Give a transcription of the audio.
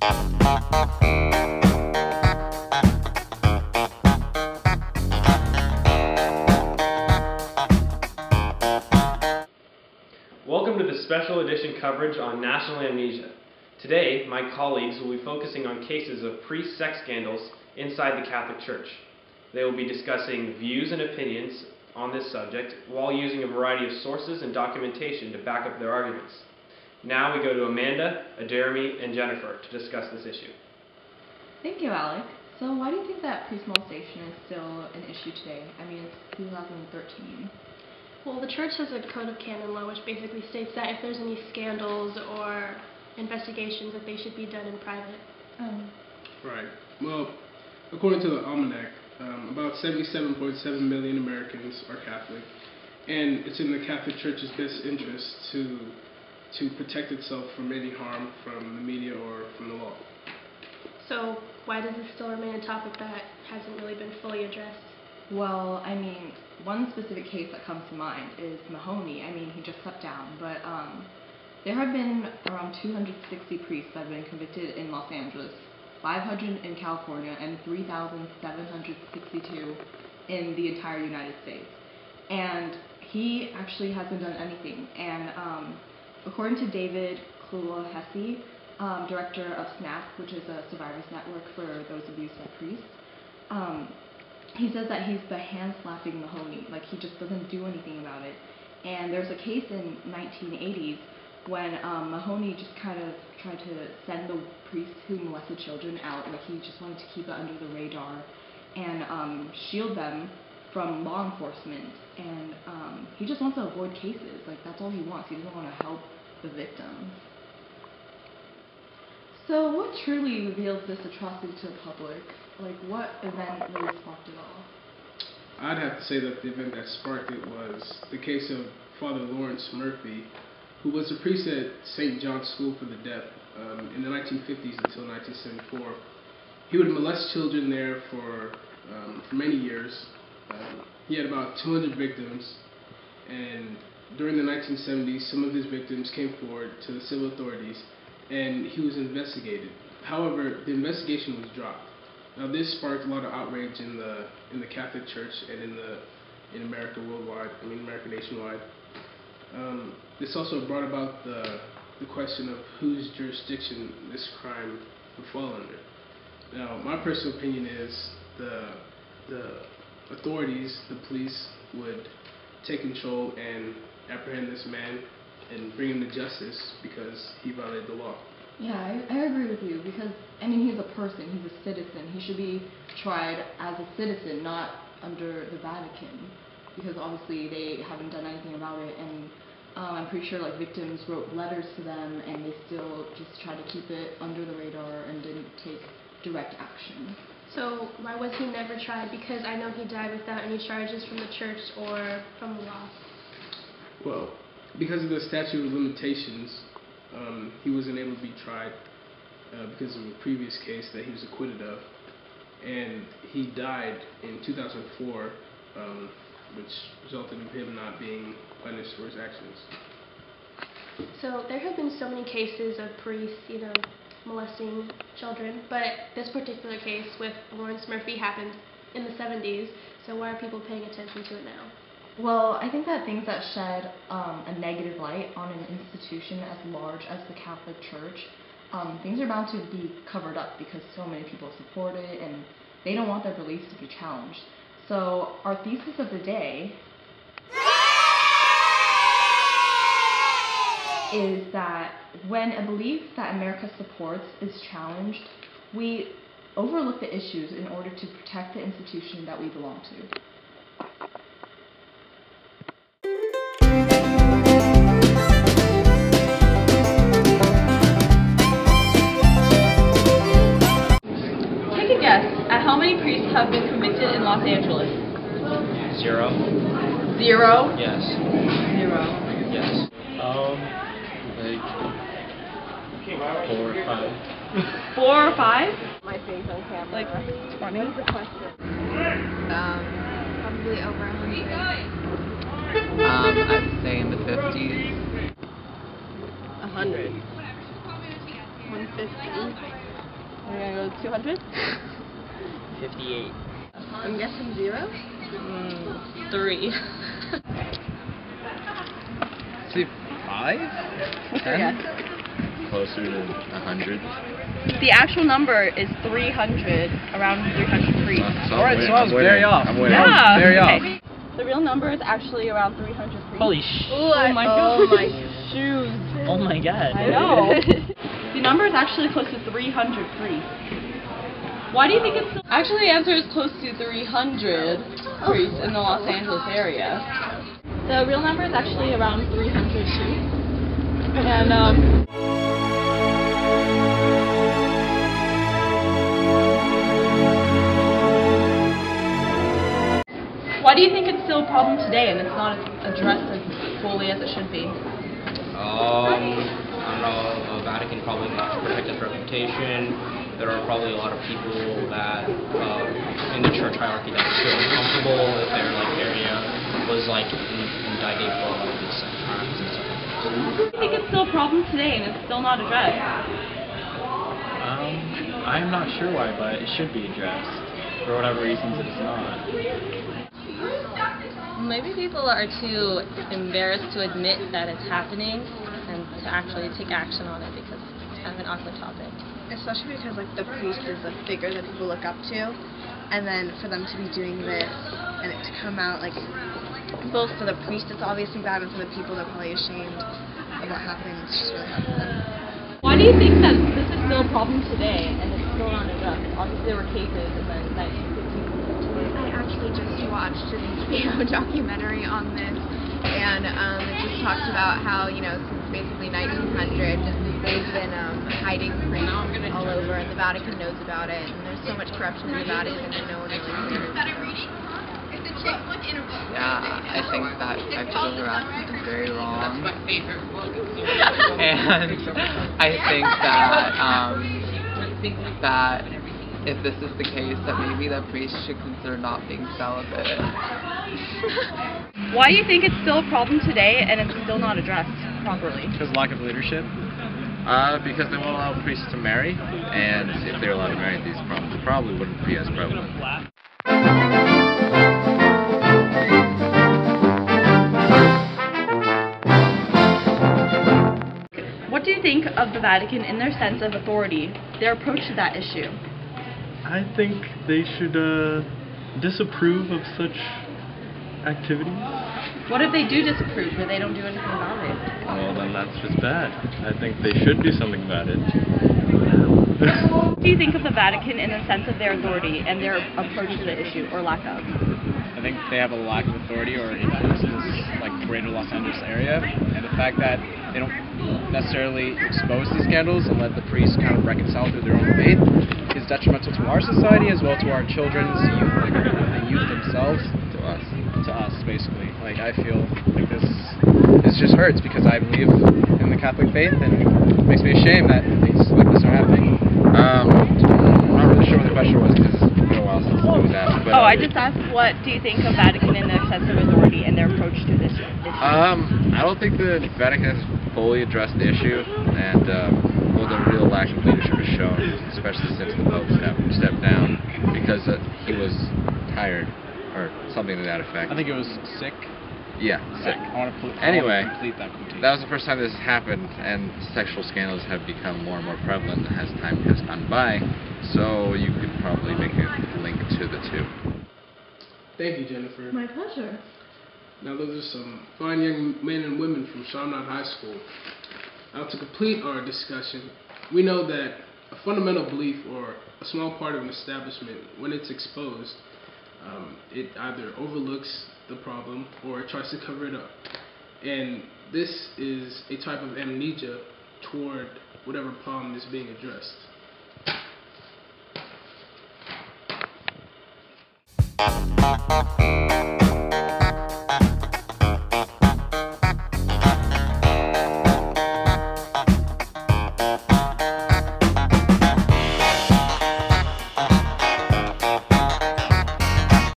Welcome to the special edition coverage on National Amnesia. Today, my colleagues will be focusing on cases of priest sex scandals inside the Catholic Church. They will be discussing views and opinions on this subject while using a variety of sources and documentation to back up their arguments. Now we go to Amanda, Jeremy, and Jennifer to discuss this issue. Thank you, Alec. So why do you think that priest molestation is still an issue today? I mean, it's 2013. Well, the church has a code of canon law which basically states that if there's any scandals or investigations that they should be done in private. Right. Well, according to the Almanac, about 77.7 million Americans are Catholic, and it's in the Catholic Church's best interest to protect itself from any harm from the media or from the law. So why does this still remain a topic that hasn't really been fully addressed? Well, I mean, one specific case that comes to mind is Mahoney. I mean, he just stepped down, but there have been around 260 priests that have been convicted in Los Angeles, 500 in California, and 3,762 in the entire United States. And he actually hasn't done anything. And according to David Kluha-Hesse, director of SNAP, which is a survivors network for those abused by priests, he says that he's the hand-slapping Mahoney, like he just doesn't do anything about it. And there's a case in 1980s when Mahoney just kind of tried to send the priests who molested children out, like he just wanted to keep it under the radar and shield them from law enforcement. And he just wants to avoid cases, like that's all he wants. He doesn't want to help the victims. So what truly reveals this atrocity to the public? Like, what event really sparked it all? I'd have to say that the event that sparked it was the case of Father Lawrence Murphy, who was a priest at St. John's School for the Deaf in the 1950s until 1974. He would molest children there for many years. He had about 200 victims, and during the 1970s, some of his victims came forward to the civil authorities, and he was investigated. However, the investigation was dropped. Now, this sparked a lot of outrage in the Catholic Church and in America worldwide. I mean, America nationwide. This also brought about the question of whose jurisdiction this crime would fall under. Now, my personal opinion is the authorities, the police, would take control and apprehend this man and bring him to justice because he violated the law. Yeah, I agree with you because, I mean, he's a person, he's a citizen. He should be tried as a citizen, not under the Vatican, because obviously they haven't done anything about it, and I'm pretty sure like victims wrote letters to them and they still just tried to keep it under the radar and didn't take direct action. So why was he never tried? Because I know he died without any charges from the church or from the law. Well, because of the statute of limitations, he wasn't able to be tried because of a previous case that he was acquitted of, and he died in 2004, which resulted in him not being punished for his actions. So there have been so many cases of priests, molesting children, but this particular case with Lawrence Murphy happened in the 70s, so why are people paying attention to it now? Well, I think that things that shed a negative light on an institution as large as the Catholic Church, things are bound to be covered up because so many people support it and they don't want their beliefs to be challenged. So our thesis of the day is that when a belief that America supports is challenged, we overlook the issues in order to protect the institution that we belong to. How many priests have been convicted in Los Angeles? 0. 0? Yes. 0. Yes. Like 4 or 5. 4 or 5? My face on camera. Like 20? What's the question? Probably over 100. I'd say in the 50s. 100. 150. We're gonna go 200. 58. I'm guessing 0. 3. Say 5? What's your guess? Closer to 100. The actual number is 300, around 300 priests. Alright, so I was very off. I'm winning. Yeah. Very off. The real number is actually around 300 priests. Holy sh! Oh my god. Shoes. Oh my god. I know. The number is actually close to 300 priests. Why do you think it's so... Actually, the answer is close to 300 priests in the Los Angeles area. The real number is actually around 300 too. And, why do you think it's still a problem today and it's not addressed as fully as it should be? I don't know, the Vatican probably wants to protect its reputation. There are probably a lot of people that, in the church hierarchy that feel uncomfortable if their, area was, indicted for, these sex crimes and stuff like that. I think it's still a problem today and it's still not addressed. I'm not sure why, but it should be addressed. For whatever reasons, it's not. Maybe people are too embarrassed to admit that it's happening and to actually take action on it because it's kind of an awkward topic. Especially because the priest is a figure that people look up to, and then for them to be doing this and it to come out both for the priest it's obviously bad, and for the people they're probably ashamed of what happened. It's just really hard for them. Why do you think that this is still a problem today and it's still not addressed? Obviously there were cases in the 1950s. I actually just watched an HBO documentary on this, and it just talks about how, since basically 1900, they've been hiding priests all over, and the Vatican knows about it, and there's so much corruption in the Vatican that no one really cares. Yeah, I think that sexual harassment is very wrong. And I think that if this is the case, that maybe the priest should consider not being celibate. Why do you think it's still a problem today and it's still not addressed properly? Because of lack of leadership. Because they won't allow priests to marry, and if they were allowed to marry, these problems probably wouldn't be as prevalent. What do you think of the Vatican in their sense of authority, their approach to that issue? I think they should disapprove of such activities. What if they do disapprove, but they don't do anything about it? Well, then that's just bad. I think they should do something about it. What do you think of the Vatican in the sense of their authority and their approach to the issue, or lack of? I think they have a lack of authority or influence in this greater Los Angeles area, and the fact that they don't necessarily expose these scandals and let the priests kind of reconcile through their own faith is detrimental to our society as well to our children's youth, the youth themselves, to us basically. I feel like this just hurts because I believe in the Catholic faith, and it makes me ashamed that things like this are happening. I'm not really sure what the question was because it's been a while since it was asked. But, I just asked, what do you think of Vatican in their sense of authority and their approach to this issue? I don't think the Vatican has fully addressed the issue, and the real lack of leadership is shown, especially since the Pope stepped down because he was tired, or something to that effect. I think it was sick. Yeah, sick. Anyway, that was the first time this has happened, and sexual scandals have become more and more prevalent as time has gone by, so you could probably make a link to the two. Thank you, Jennifer. My pleasure. Now those are some fine young men and women from Chaminade High School. Now to complete our discussion, we know that a fundamental belief or a small part of an establishment, when it's exposed, it either overlooks the problem or it tries to cover it up. And this is a type of amnesia toward whatever problem is being addressed.